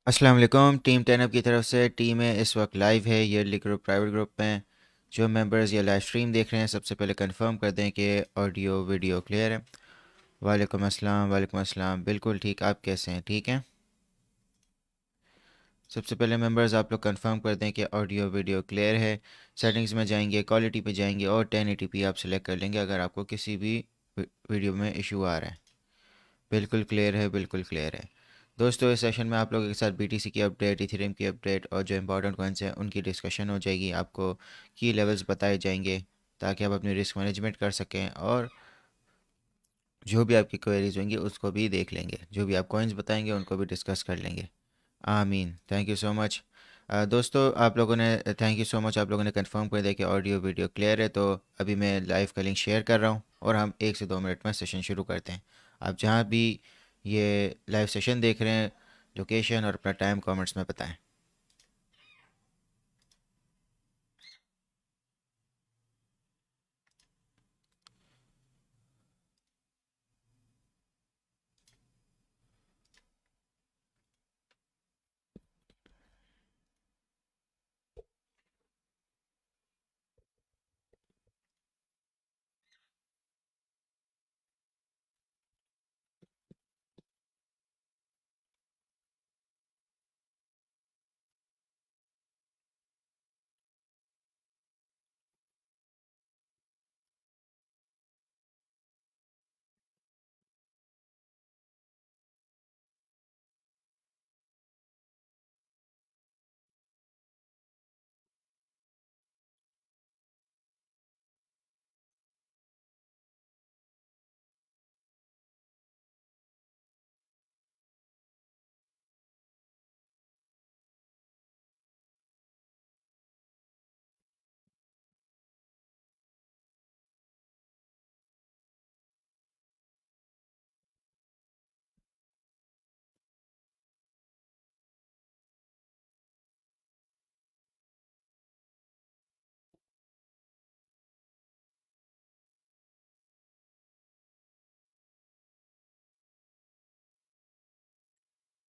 अस्सलाम वालेकुम। टीम 10 की तरफ से टीम है इस वक्त लाइव है ईयरली ग्रुप प्राइवेट ग्रुप में। जो मेंबर्स ये लाइव स्ट्रीम देख रहे हैं सबसे पहले कंफर्म कर दें कि ऑडियो वीडियो क्लियर है। वालेकुम अस्सलाम, वालेकुम अस्सलाम। बिल्कुल ठीक, आप कैसे हैं? ठीक हैं। सबसे पहले मेंबर्स आप लोग कंफर्म कर दें कि ऑडियो वीडियो क्लियर है। सेटिंग्स में जाएंगे, क्वालिटी पे जाएंगे और 1080p आप सेलेक्ट कर लेंगे अगर आपको किसी भी वीडियो में इशू आ रहा है। बिल्कुल क्लियर है, बिल्कुल क्लियर है। दोस्तों, इस सेशन में आप लोगों के साथ बीटीसी की अपडेट, इथेरियम की अपडेट और जो इंपॉर्टेंट कॉइन्स हैं उनकी डिस्कशन हो जाएगी। आपको की लेवल्स बताए जाएंगे ताकि आप अपनी रिस्क मैनेजमेंट कर सकें और जो भी आपकी क्वेरीज होंगी उसको भी देख लेंगे। जो भी आप कॉइन्स बताएंगे उनको भी डिस्कस कर लेंगे। आमीन। Thank you so much. दोस्तों, आप लोगों ने थैंक यू सो मच, आप लोगों ने कंफर्म कर दिया कि ऑडियो वीडियो क्लियर है। तो अभी मैं लाइव का लिंक शेयर कर रहा हूँ और हम 1 से 2 मिनट में सेशन शुरू करते हैं। आप जहाँ भी ये लाइव सेशन देख रहे हैं, लोकेशन और अपना टाइम कमेंट्स में बताएं।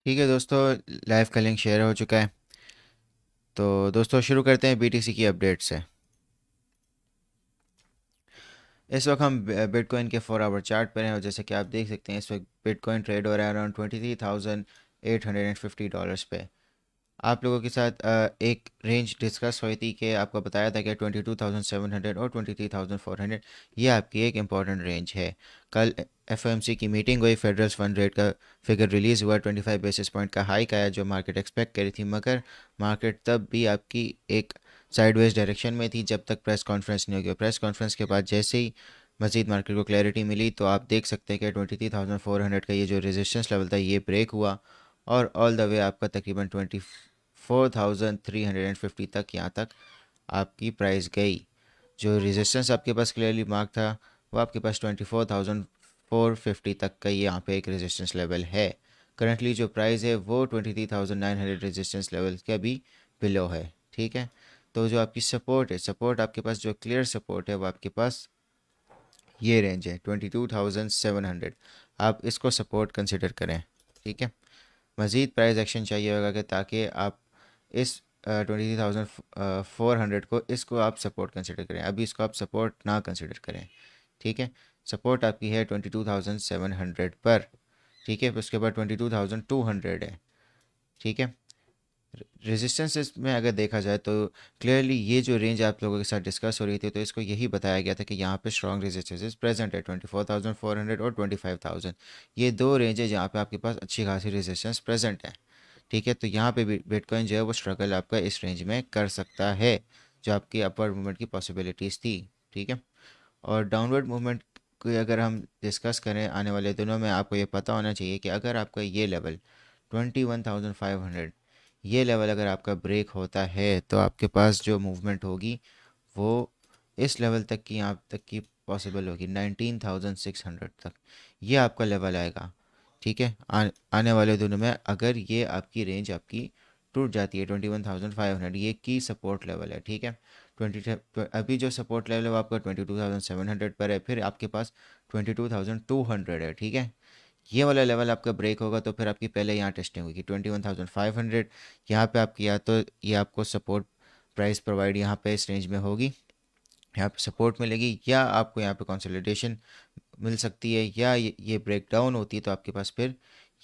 ठीक है दोस्तों, लाइव का लिंक शेयर हो चुका है। तो दोस्तों, शुरू करते हैं बीटीसी की अपडेट से। इस वक्त हम बिटकॉइन के 4 आवर चार्ट पर हैं और जैसे कि आप देख सकते हैं इस वक्त बिटकॉइन ट्रेड हो रहा है अराउंड $23,850 पे। आप लोगों के साथ एक रेंज डिस्कस हुई थी कि आपको बताया था कि 22,700 और 23,400 ये आपकी एक इम्पॉर्टेंट रेंज है। कल एफओएमसी की मीटिंग हुई, फेडरल फंड रेट का फिगर रिलीज़ हुआ, 25 बेसिस पॉइंट का हाइक आया जो मार्केट एक्सपेक्ट करी थी, मगर मार्केट तब भी आपकी एक साइडवेज डायरेक्शन में थी जब तक प्रेस कॉन्फ्रेंस नहीं हो गया। प्रेस कॉन्फ्रेंस के बाद जैसे ही मजीद मार्केट को क्लैरिटी मिली तो आप देख सकते हैं कि 23,400 का ये जो रेजिस्टेंस लेवल था ये ब्रेक हुआ और ऑल द वे आपका तकरीबन 24,350 तक यहाँ तक आपकी प्राइस गई। जो रेजिस्टेंस आपके पास क्लियरली मार्क था वो आपके पास 24,450 तक का यहाँ पे एक रेजिस्टेंस लेवल है। करंटली जो प्राइस है वो 23,900 रेजिस्टेंस लेवल के भी बिलो है। ठीक है। तो जो आपकी सपोर्ट है, सपोर्ट आपके पास जो क्लियर सपोर्ट है वो आपके पास ये रेंज है 22,700। आप इसको सपोर्ट कंसिडर करें। ठीक है। मज़ीद प्राइस एक्शन चाहिए होगा कि ताकि आप इस 23,400 को इसको आप सपोर्ट कंसिडर करें। अभी इसको आप सपोर्ट ना कंसिडर करें। ठीक है। सपोर्ट आपकी है 22,700 पर। ठीक है। उसके बाद 22,200 है। ठीक है। रेजिस्टेंसेस में अगर देखा जाए तो क्लियरली ये जो रेंज आप लोगों के साथ डिस्कस हो रही थी तो इसको यही बताया गया था कि यहाँ पे स्ट्रॉन्ग रेजिस्टेंसेस प्रेजेंट है 24,400 और 25,000। ये दो रेंज है जहाँ पे आपके पास अच्छी खासी रेजिस्टेंस प्रेजेंट है। ठीक है। तो यहाँ पे बिटकॉइन जो है वो स्ट्रगल आपका इस रेंज में कर सकता है जो आपकी अपवर्ड मूवमेंट की पॉसिबिलिटीज़ थी। ठीक है। और डाउनवर्ड मूवमेंट की अगर हम डिस्कस करें आने वाले दिनों में, आपको ये पता होना चाहिए कि अगर आपका ये लेवल 21,500 ये लेवल अगर आपका ब्रेक होता है तो आपके पास जो मूवमेंट होगी वो इस लेवल तक की, यहाँ तक की पॉसिबल होगी 19,600 तक। ये आपका लेवल आएगा। ठीक है। आने वाले दिनों में अगर ये आपकी रेंज आपकी टूट जाती है 21,500, ये की सपोर्ट लेवल है। ठीक है। अभी जो सपोर्ट लेवल है वो आपका 22,700 पर है, फिर आपके पास 22,200 है। ठीक है। ये वाला लेवल आपका ब्रेक होगा तो फिर आपकी पहले यहाँ टेस्टिंग होगी 21,500। यहाँ पे आपकी या तो ये आपको सपोर्ट प्राइस प्रोवाइड यहाँ पे इस रेंज में होगी, यहाँ पे सपोर्ट मिलेगी, या आपको यहाँ पे कंसोलिडेशन मिल सकती है, या ये ब्रेक डाउन होती है तो आपके पास फिर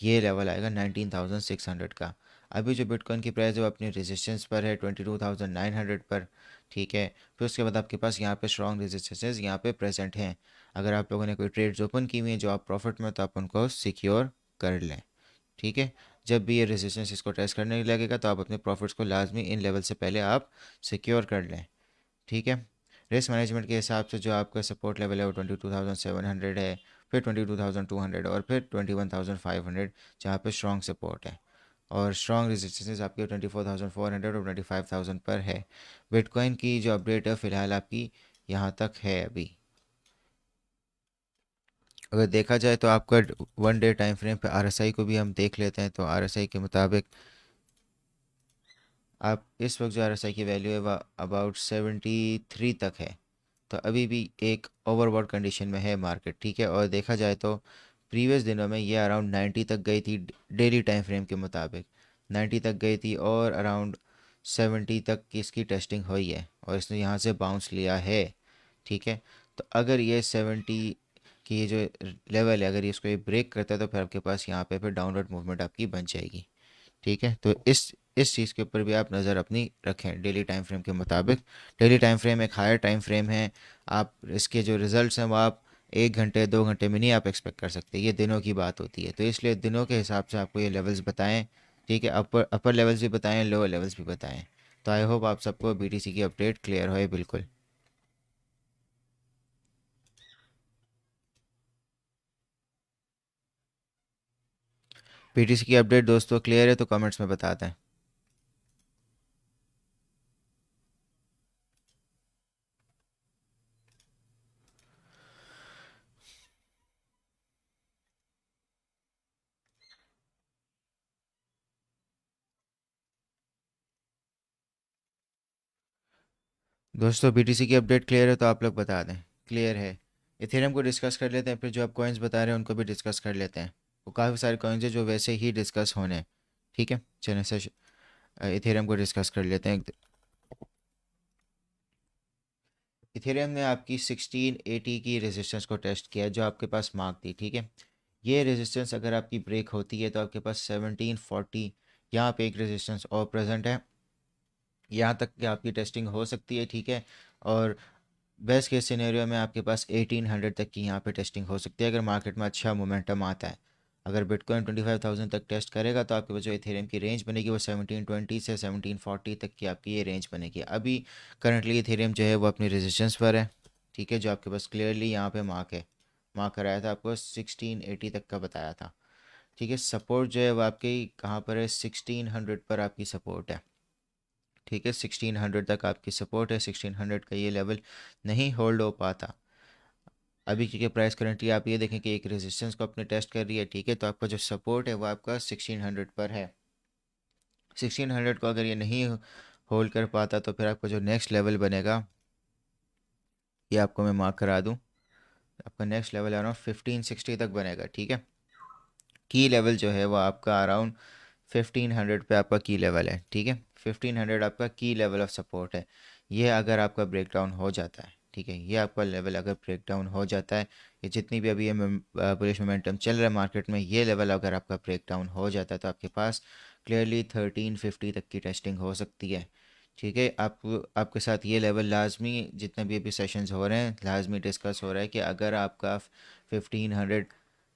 ये लेवल आएगा 19,600 का। अभी जो बिटकॉइन की प्राइस है वो अपनी रेजिस्टेंस पर है 22,900 पर, ठीक है। फिर उसके बाद आपके पास यहाँ पे स्ट्रॉन्ग रेजिस्टेंसेस यहाँ पे प्रेजेंट हैं। अगर आप लोगों ने कोई ट्रेड्स ओपन की हुई हैं जो आप प्रॉफिट में, तो आप उनको सिक्योर कर लें, ठीक है। जब भी ये रेजिस्टेंस इसको टेस्ट करने लगेगा तो आप अपने प्रॉफिट्स को लाजमी इन लेवल से पहले आप सिक्योर कर लें, ठीक है। रिस्क मैनेजमेंट के हिसाब से जो आपका सपोर्ट लेवल है वो 22,700 है, फिर 22,200 और फिर 21,500 जहाँ पे स्ट्रॉन्ग सपोर्ट है। और स्ट्रॉन्ग रेजिस्टेंस आपके 24,400 और 25,000 पर है। बिटकॉइन की जो अपडेट है फ़िलहाल आपकी यहाँ तक है अभी। अगर देखा जाए तो आपका 1 डे टाइम फ्रेम पे आरएसआई को भी हम देख लेते हैं, तो आरएसआई के मुताबिक आप इस वक्त जो आरएसआई की वैल्यू है वह अबाउट 73 तक है। तो अभी भी एक ओवरबॉट कंडीशन में है मार्केट, ठीक है। और देखा जाए तो प्रीवियस दिनों में ये अराउंड 90 तक गई थी, डेली टाइम फ्रेम के मुताबिक 90 तक गई थी, और अराउंड 70 तक की इसकी टेस्टिंग हुई है और इसने यहाँ से बाउंस लिया है, ठीक है। तो अगर ये 70 की ये जो लेवल है अगर ये इसको ये ब्रेक करता है तो फिर आपके पास यहाँ पे फिर डाउनवर्ड मूवमेंट आपकी बन जाएगी, ठीक है। तो इस चीज़ के ऊपर भी आप नज़र अपनी रखें डेली टाइम फ्रेम के मुताबिक। डेली टाइम फ्रेम एक हायर टाइम फ्रेम है, आप इसके जो रिजल्ट्स हैं वो आप 1 घंटे 2 घंटे में नहीं आप एक्सपेक्ट कर सकते, ये दिनों की बात होती है। तो इसलिए दिनों के हिसाब से आपको ये लेवल्स बताएं, ठीक है। अपर अपर लेवल्स भी बताएं, लोअर लेवल्स भी बताएं। तो आई होप आप सबको बीटीसी की अपडेट क्लियर होए बिल्कुल। बीटीसी की अपडेट दोस्तों क्लियर है तो कमेंट्स में बता दें। दोस्तों बीटीसी की अपडेट क्लियर है तो आप लोग बता दें क्लियर है। इथेरियम को डिस्कस कर लेते हैं, फिर जो आप कॉइन्स बता रहे हैं उनको भी डिस्कस कर लेते हैं। वो काफ़ी सारे कॉइन्स हैं जो वैसे ही डिस्कस होने हैं, ठीक है। चलिए सर, इथेरियम को डिस्कस कर लेते हैं। इथेरियम ने आपकी 1680 की रेजिस्टेंस को टेस्ट किया जो आपके पास मार्क थी, ठीक है। ये रेजिस्टेंस अगर आपकी ब्रेक होती है तो आपके पास 1740 यहाँ पे एक रेजिस्टेंस और प्रेजेंट है, यहाँ तक कि आपकी टेस्टिंग हो सकती है, ठीक है। और बेस्ट केस सिनेरियो में आपके पास 1800 तक की यहाँ पे टेस्टिंग हो सकती है अगर मार्केट में अच्छा मोमेंटम आता है। अगर बिटकॉइन 25,000 तक टेस्ट करेगा तो आपके पास जो इथेरियम की रेंज बनेगी वो 1720 से 1740 तक की आपकी ये रेंज बनेगी। अभी करंटली इथेरियम जो है वो अपनी रेजिस्टेंस पर है, ठीक है। जो आपके पास क्लियरली यहाँ पे मार्क है, मार्क कराया था आपको 1680 तक का बताया था, ठीक है। सपोर्ट जो है वो आपकी कहाँ पर है, 1600 पर आपकी सपोर्ट है, ठीक है। 1600 तक आपकी सपोर्ट है, 1600 का ये लेवल नहीं होल्ड हो पाता अभी, क्योंकि प्राइस करंटली आप ये देखें कि एक रेजिस्टेंस को अपने टेस्ट कर रही है, ठीक है। तो आपका जो सपोर्ट है वो आपका 1600 पर है। 1600 को अगर ये नहीं होल्ड कर पाता तो फिर आपका जो नेक्स्ट लेवल बनेगा ये आपको मैं मार्क करा दूं, आपका नेक्स्ट लेवल अराउंड 1560 तक बनेगा, ठीक है। की लेवल जो है वो आपका अराउंड 1500 पे आपका की लेवल है, ठीक है। 1500 आपका की लेवल ऑफ सपोर्ट है। ये अगर आपका ब्रेक डाउन हो जाता है, ठीक है, ये आपका लेवल अगर ब्रेक डाउन हो जाता है, ये जितनी भी अभी ये बुलिश मोमेंटम चल रहा है मार्केट में, ये लेवल अगर आपका ब्रेक डाउन हो जाता है तो आपके पास क्लियरली 1350 तक की टेस्टिंग हो सकती है, ठीक है। आपके साथ ये लेवल लाजमी जितने भी अभी सेशंस हो रहे हैं लाजमी डिस्कस हो रहा है कि अगर आपका 1500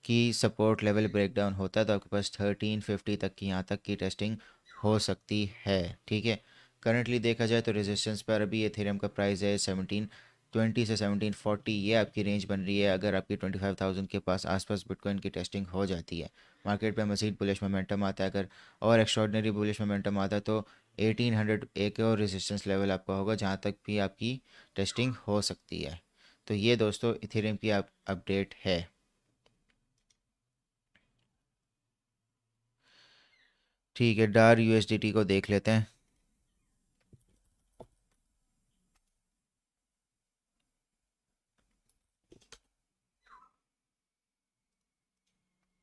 की सपोर्ट लेवल ब्रेकडाउन होता है तो आपके पास 1350 तक की यहाँ तक की टेस्टिंग हो सकती है, ठीक है। करंटली देखा जाए तो रेजिस्टेंस पर अभी एथेरियम का प्राइस है 1720 से 1740, ये आपकी रेंज बन रही है। अगर आपकी 25,000 के पास आसपास बिटकॉइन की टेस्टिंग हो जाती है, मार्केट पे मज़ीद बुलिश मोमेंटम आता है अगर, और एक्स्ट्रॉर्डनरी बुलिश मोमेंटम आता है तो 1800 एक और रेजिस्टेंस लेवल आपका होगा जहाँ तक भी आपकी टेस्टिंग हो सकती है। तो ये दोस्तों इथेरियम की आप अपडेट है। ठीक है, डार यूएसडीटी को देख लेते हैं।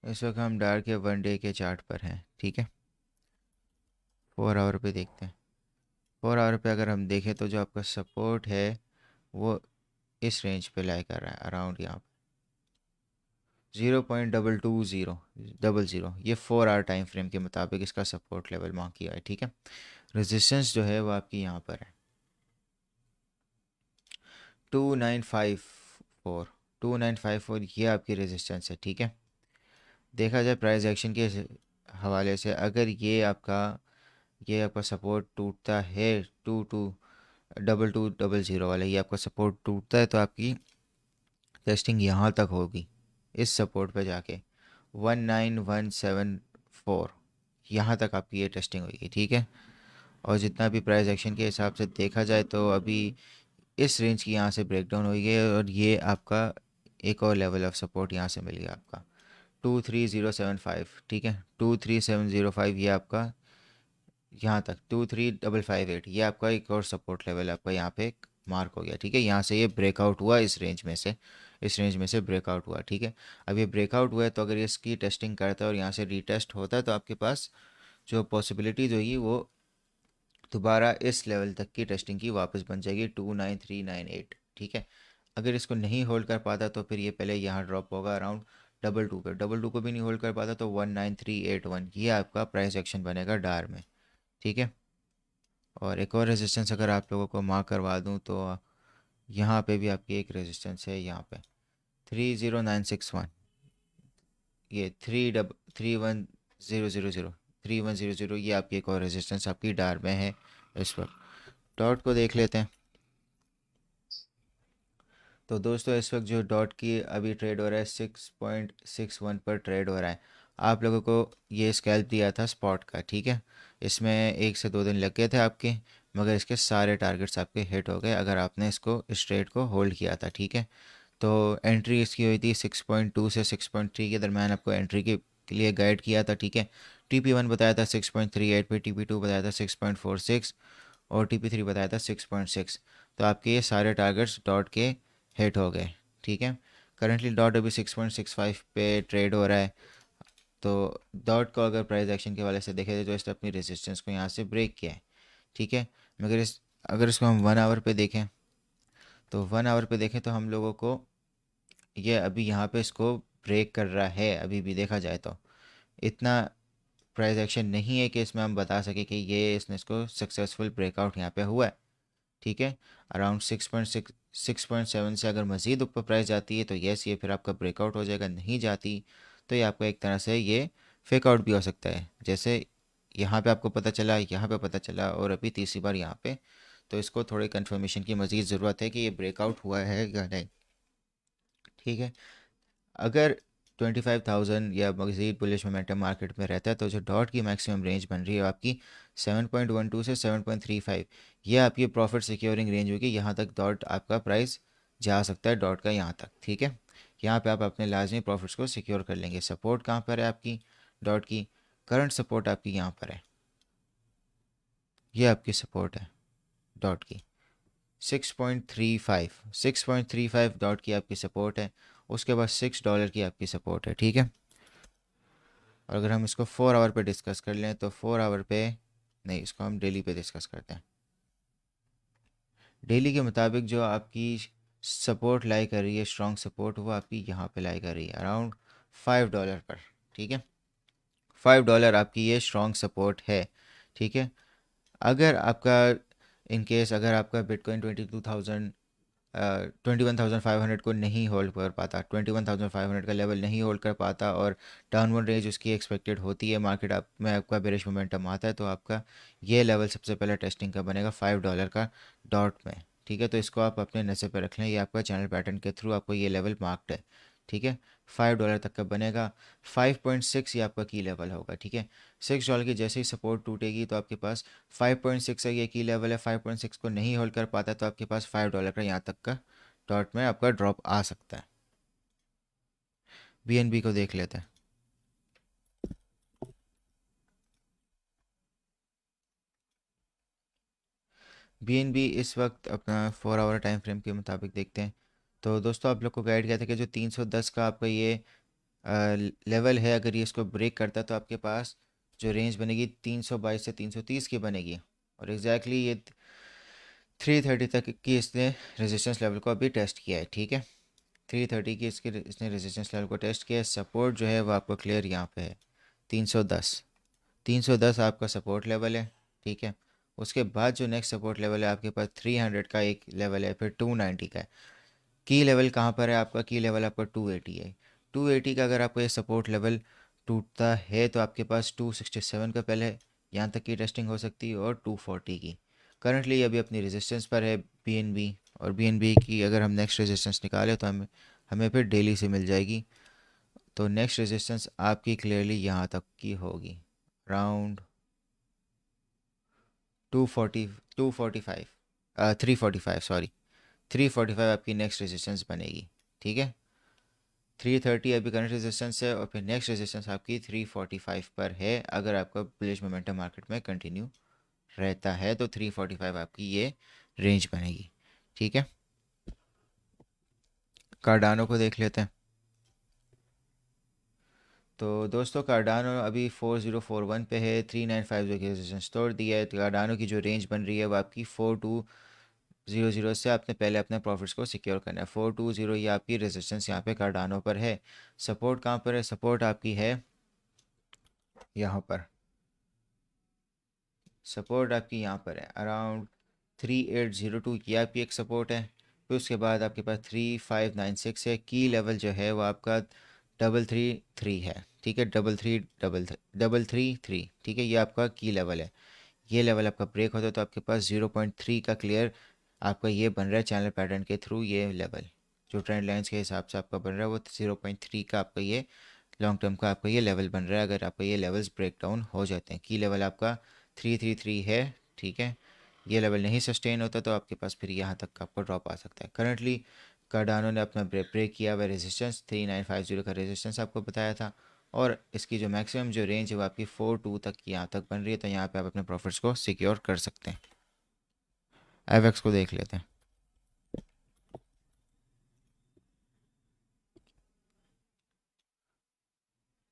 इस वक्त हम डार्क के 1 डे के चार्ट पर हैं, ठीक है। 4 आवर पे देखते हैं। 4 आवर पे अगर हम देखें तो जो आपका सपोर्ट है वो इस रेंज पे लाई कर रहा है, अराउंड यहाँ पे 0.22000, ये 4 आवर टाइम फ्रेम के मुताबिक इसका सपोर्ट लेवल मार्क किया है, ठीक है। रेजिस्टेंस जो है वो आपकी यहाँ पर है 2954। 2954 ये आपकी रेजिस्टेंस है, ठीक है। देखा जाए प्राइस एक्शन के हवाले से, अगर ये आपका सपोर्ट टूटता है, 2200 वाला ये आपका सपोर्ट टूटता है तो आपकी टेस्टिंग यहाँ तक होगी, इस सपोर्ट पे जाके 19174 यहाँ तक आपकी ये टेस्टिंग होगी, ठीक है। और जितना भी प्राइस एक्शन के हिसाब से देखा जाए तो अभी इस रेंज की यहाँ से ब्रेकडाउन हुई है और ये आपका एक और लेवल ऑफ सपोर्ट यहाँ से मिल गया आपका 23075, ठीक है। 23705 ये आपका यहाँ तक 23558 ये आपका एक और सपोर्ट लेवल आपका यहाँ पे मार्क हो गया, ठीक है। यहाँ से ये ब्रेकआउट हुआ इस रेंज में से ब्रेकआउट हुआ, ठीक है। अब ये ब्रेकआउट हुआ है तो अगर ये इसकी टेस्टिंग करता है और यहाँ से रीटेस्ट होता है तो आपके पास जो पॉसिबिलिटीज़ होगी वो दोबारा इस लेवल तक की टेस्टिंग की वापस बन जाएगी 29398, ठीक है। अगर इसको नहीं होल्ड कर पाता तो फिर ये पहले यहाँ ड्रॉप होगा अराउंड 22 पे, 22 को भी नहीं होल्ड कर पाता तो 19381 ये आपका प्राइस एक्शन बनेगा डार में, ठीक है। और एक और रेजिस्टेंस अगर आप लोगों को मार्क करवा दूं तो यहाँ पे भी आपकी एक रेजिस्टेंस है, यहाँ पे 30961, ये 31000 ये आपकी एक और रेजिस्टेंस आपकी डार में है इस वक्त। डॉट को देख लेते हैं। तो दोस्तों इस वक्त जो डॉट की अभी ट्रेड हो रहा है 6.61 पर ट्रेड हो रहा है। आप लोगों को ये स्कैल्प दिया था स्पॉट का, ठीक है। इसमें 1 से 2 दिन लग गए थे आपके, मगर इसके सारे टारगेट्स आपके हिट हो गए अगर आपने इसको इस ट्रेड को होल्ड किया था, ठीक है। तो एंट्री इसकी हुई थी 6.2 से 6.3 के दरम्यान, आपको एंट्री के लिए गाइड किया था, ठीक है। TP1 बताया था 6.38 पे, TP2 बताया था 6.46 और TP3 बताया था 6.6। तो आपके ये सारे टारगेट्स डॉट के हिट हो गए, ठीक है। करंटली डॉट अभी 6.65 पे ट्रेड हो रहा है। तो डॉट को अगर प्राइस एक्शन के वाले से देखें तो इसने अपनी रेजिस्टेंस को यहाँ से ब्रेक किया है, ठीक है। मगर अगर इसको हम 1 आवर पे देखें तो 1 आवर पे देखें तो हम लोगों को ये अभी यहाँ पे इसको ब्रेक कर रहा है, अभी भी देखा जाए तो इतना प्राइस एक्शन नहीं है कि इसमें हम बता सके कि ये इसने इसको सक्सेसफुल ब्रेकआउट यहाँ पे हुआ है, ठीक है। अराउंड 6.7 से अगर मज़ीद ऊपर प्राइस जाती है तो येस ये फिर आपका ब्रेकआउट हो जाएगा, नहीं जाती तो ये आपका एक तरह से ये फेक आउट भी हो सकता है, जैसे यहाँ पे आपको पता चला, यहाँ पे पता चला और अभी तीसरी बार यहाँ पे। तो इसको थोड़ी कंफर्मेशन की मज़ीद ज़रूरत है कि ये ब्रेकआउट हुआ है या नहीं, ठीक है। अगर 25,000 या मज़ीद बुलिश मोमेंटम मार्केट में रहता है तो जो डॉट की मैक्सिमम रेंज बन रही है आपकी 7.12 से 7.35, ये आपकी प्रॉफिट सिक्योरिंग रेंज होगी। यहाँ तक डॉट आपका प्राइस जा सकता है, डॉट का यहाँ तक, ठीक है। यहाँ पे आप अपने लाजमी प्रॉफिट्स को सिक्योर कर लेंगे। सपोर्ट कहाँ पर है आपकी डॉट की? करंट सपोर्ट आपकी यहाँ पर है, ये आपकी सपोर्ट है डॉट की 6.35 डॉट की आपकी सपोर्ट है। उसके बाद $6 की आपकी सपोर्ट है, ठीक है। और अगर हम इसको 4 आवर पे डिस्कस कर लें तो 4 आवर पे नहीं, इसको हम डेली पे डिस्कस करते हैं। डेली के मुताबिक जो आपकी सपोर्ट लाई कर रही है, स्ट्रॉन्ग सपोर्ट, वो आपकी यहाँ पे लाई कर रही है अराउंड $5 पर, ठीक है। $5 आपकी ये स्ट्रॉन्ग सपोर्ट है, ठीक है। अगर आपका इन केस अगर आपका बिटकॉइन 21,500 को नहीं होल्ड कर पाता, 21,500 का लेवल नहीं होल्ड कर पाता और डाउनवर्ड रेंज उसकी एक्सपेक्टेड होती है, मार्केट आप में आपका बेरिश मोमेंटम आता है तो आपका ये लेवल सबसे पहले टेस्टिंग का बनेगा $5 का डॉट में, ठीक है। तो इसको आप अपने नज़र पर रख लें, ये आपका चैनल पैटर्न के थ्रू आपको ये लेवल मार्क्ड है, ठीक है। $5 तक का बनेगा। 5.6 ये आपका की लेवल होगा, ठीक है। $6 की जैसे ही सपोर्ट टूटेगी तो आपके पास 5.6 है, ये की लेवल है। 5.6 को नहीं होल्ड कर पाता तो आपके पास $5 का यहाँ तक का डॉट में आपका ड्रॉप आ सकता है। BNB को देख लेते हैं। BNB इस वक्त अपना 4 आवर टाइम फ्रेम के मुताबिक देखते हैं। तो दोस्तों आप लोग को गाइड किया था कि जो 310 का आपका ये लेवल है, अगर ये इसको ब्रेक करता है तो आपके पास जो रेंज बनेगी 322 से 330 की बनेगी। और एग्जैक्टली ये 330 तक की इसने रेजिस्टेंस लेवल को अभी टेस्ट किया है। ठीक है, 330 की इसने रेजिस्टेंस लेवल को टेस्ट किया है। सपोर्ट जो है वो आपको क्लियर यहाँ पे है 310। 310 आपका सपोर्ट लेवल है। ठीक है, उसके बाद जो नेक्स्ट सपोर्ट लेवल है आपके पास 300 का एक लेवल है, फिर 290 का है। की लेवल कहाँ पर है आपका? की लेवल आपका 280 है। 280 का अगर आपको ये सपोर्ट लेवल टूटता है तो आपके पास 267 का पहले यहाँ तक की टेस्टिंग हो सकती है और 240 की। करंटली अभी अपनी रेजिस्टेंस पर है बीएनबी, और बीएनबी की अगर हम नेक्स्ट रेजिस्टेंस निकालें तो हमें हमें फिर डेली से मिल जाएगी। तो नेक्स्ट रेजिस्टेंस आपकी क्लियरली यहाँ तक की होगी, अराउंड 240, 245, 345, सॉरी 345 आपकी नेक्स्ट रेजिस्टेंस बनेगी। ठीक है, 330 अभी करंट रेजिस्टेंस है और फिर नेक्स्ट रेजिस्टेंस आपकी 345 पर है। अगर आपका बुलिश मोमेंटम मार्केट में कंटिन्यू रहता है तो 345 आपकी ये रेंज बनेगी। ठीक है, कार्डानो को देख लेते हैं। तो दोस्तों कार्डानो अभी 4041 पे है, 3950 की रेजिस्टेंस तोड़ दिया है। तो कार्डानो की जो रेंज बन रही है वो आपकी 4200 से आपने पहले अपने प्रॉफिट्स को सिक्योर करना है। 420 ये आपकी रेजिस्टेंस यहाँ पे कार्डानो पर है। सपोर्ट कहाँ पर है? सपोर्ट आपकी है यहाँ पर। सपोर्ट आपकी यहाँ पर है अराउंड 3802, ये आपकी एक सपोर्ट है। फिर उसके बाद आपके पास 3596 है। की लेवल जो है वो आपका 333 है। ठीक है, डबल थ्री थ्री, ठीक है, ये आपका की लेवल है। ये लेवल आपका ब्रेक होता है तो आपके पास 0.3 का क्लियर आपका ये बन रहा है चैनल पैटर्न के थ्रू। ये लेवल जो ट्रेंड लाइंस के हिसाब से आपका बन रहा है वो 0.3 का आपका ये लॉन्ग टर्म का आपका ये लेवल बन रहा है। अगर आपका ये लेवल्स ब्रेक डाउन हो जाते हैं, की लेवल आपका 333 है। ठीक है, ये लेवल नहीं सस्टेन होता तो आपके पास फिर यहाँ तक का आपको ड्रॉप आ सकता है। करंटली कार्डानो ने अपना ब्रेक किया हुआ रेजिस्टेंस 3950 का रेजिस्टेंस आपको बताया था, और इसकी जो मैक्सिमम जो रेंज है वो आपकी 42 तक यहाँ तक बन रही है। तो यहाँ पे आप अपने प्रॉफिट्स को सिक्योर कर सकते हैं। एवेक्स को देख लेते हैं।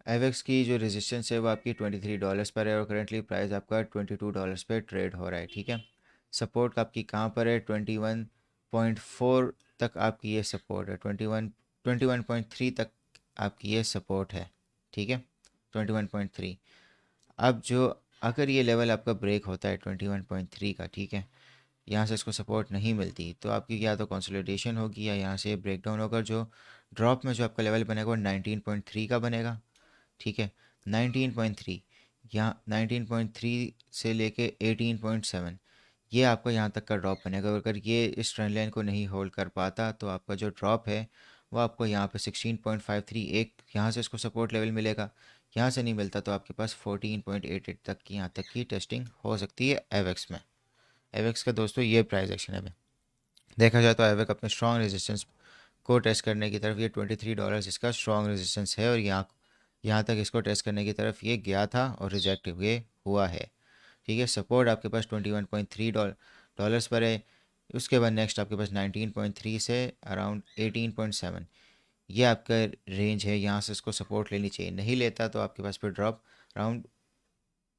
एवेक्स की जो रेजिस्टेंस है वो आपकी $23 पर है और करेंटली प्राइस आपका $22 पे ट्रेड हो रहा है। ठीक है, सपोर्ट आपकी कहाँ पर है? 21.4 तक आपकी ये सपोर्ट है। 21.3 तक आपकी ये सपोर्ट है। ठीक है, 21.3। अब जो अगर ये लेवल आपका ब्रेक होता है 21.3 का, ठीक है, यहाँ से इसको सपोर्ट नहीं मिलती तो आपकी या तो कंसोलिडेशन होगी या यहाँ से ब्रेक डाउन होगा। जो ड्रॉप में जो आपका लेवल बनेगा वो 19.3 का बनेगा। ठीक है, 19.3, यहाँ 19.3 से लेके 18.7, ये आपका यहाँ तक का ड्रॉप बनेगा। अगर ये इस ट्रेंड लाइन को नहीं होल्ड कर पाता तो आपका जो ड्रॉप है वो आपको यहाँ पे 16.53, एक यहाँ से इसको सपोर्ट लेवल मिलेगा। यहाँ से नहीं मिलता तो आपके पास 14.88 तक की यहाँ तक की टेस्टिंग हो सकती है एवेक्स में। एवेक्स का दोस्तों ये प्राइस एक्शन है। देखा जाए तो एवेक अपने स्ट्रॉन्ग रेजिस्टेंस को टेस्ट करने की तरफ, ये $23 इसका स्ट्रॉन्ग रेजिस्टेंस है और यहाँ यहाँ तक इसको टेस्ट करने की तरफ ये गया था और रिजेक्ट हुए हुआ है। ठीक है, सपोर्ट आपके पास $21.3 पर है। उसके बाद नेक्स्ट आपके पास 19.3 से अराउंड 18.7, ये आपका रेंज है। यहाँ से इसको सपोर्ट लेनी चाहिए, नहीं लेता तो आपके पास फिर ड्रॉप अराउंड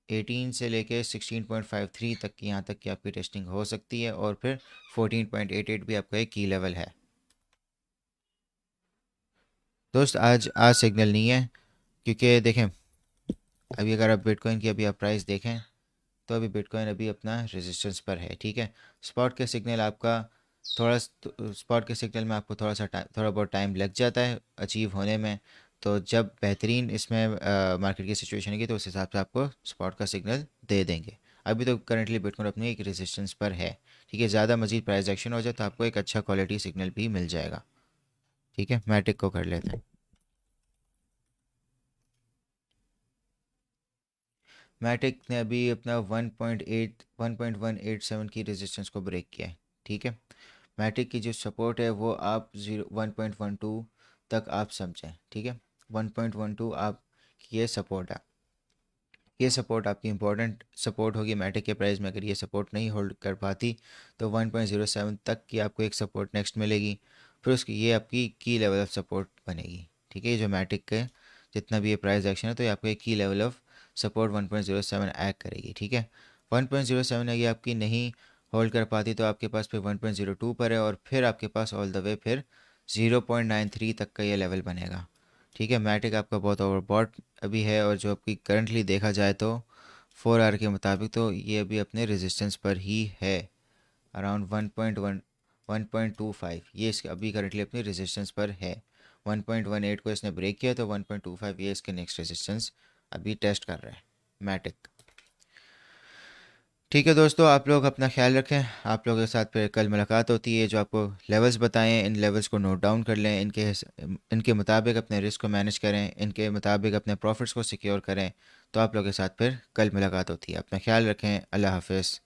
18 से लेके 16.53 तक की यहाँ तक की आपकी टेस्टिंग हो सकती है और फिर 14.88 भी आपका एक की लेवल है। दोस्त आज सिग्नल नहीं है, क्योंकि देखें अभी अगर आप बिटकॉइन की अभी आप प्राइस देखें तो अभी बिटकॉइन अभी अपना रेजिस्टेंस पर है। ठीक है, स्पॉट के सिग्नल आपका थोड़ा स्पॉट के सिग्नल में आपको थोड़ा बहुत टाइम लग जाता है अचीव होने में। तो जब बेहतरीन इसमें मार्केट की सिचुएशन होगी तो उस हिसाब से आपको स्पॉट का सिग्नल दे देंगे। अभी तो करंटली बिटकॉइन अपनी एक रेजिस्टेंस पर है। ठीक है, ज़्यादा मजीद प्राइस एक्शन हो जाए तो आपको एक अच्छा क्वालिटी सिग्नल भी मिल जाएगा। ठीक है, मैटिक को कर लेते हैं। मैटिक ने अभी अपना 1.187 की रेजिस्टेंस को ब्रेक किया है। ठीक है, मैटिक की जो सपोर्ट है वो आप 1.12 तक आप समझें। ठीक है, 1.12 आप ये सपोर्ट है। ये सपोर्ट आपकी इंपॉर्टेंट सपोर्ट होगी मैटिक के प्राइस में। अगर ये सपोर्ट नहीं होल्ड कर पाती तो 1.07 तक की आपको एक सपोर्ट नेक्स्ट मिलेगी। फिर उसकी ये आपकी की लेवल ऑफ सपोर्ट बनेगी। ठीक है, ये जो मैटिक के जितना भी ये प्राइस एक्शन है, तो ये आपको एक की लेवल ऑफ सपोर्ट 1.07 एक्ट करेगी। ठीक है, 1.07 अगर आपकी नहीं होल्ड कर पाती तो आपके पास फिर 1.02 पर है, और फिर आपके पास ऑल द वे फिर 0.93 तक का ये लेवल बनेगा। ठीक है, मैटिक आपका बहुत ओवरबॉट अभी है, और जो आपकी करंटली देखा जाए तो 4 आवर के मुताबिक तो ये अभी अपने रेजिस्टेंस पर ही है, अराउंड 1.25, ये इसके अभी करंटली अपनी रेजिस्टेंस पर है। 1.18 को इसने ब्रेक किया तो 1.25 ये इसके नेक्स्ट रेजिस्टेंस अभी टेस्ट कर रहा है मैटिक। ठीक है दोस्तों, आप लोग अपना ख्याल रखें, आप लोगों के साथ फिर कल मुलाकात होती है। जो आपको लेवल्स बताएं, इन लेवल्स को नोट डाउन कर लें, इनके मुताबिक अपने रिस्क को मैनेज करें, इनके मुताबिक अपने प्रॉफिट्स को सिक्योर करें। तो आप लोगों के साथ फिर कल मुलाकात होती है। अपना ख्याल रखें, अल्लाह हाफिज़।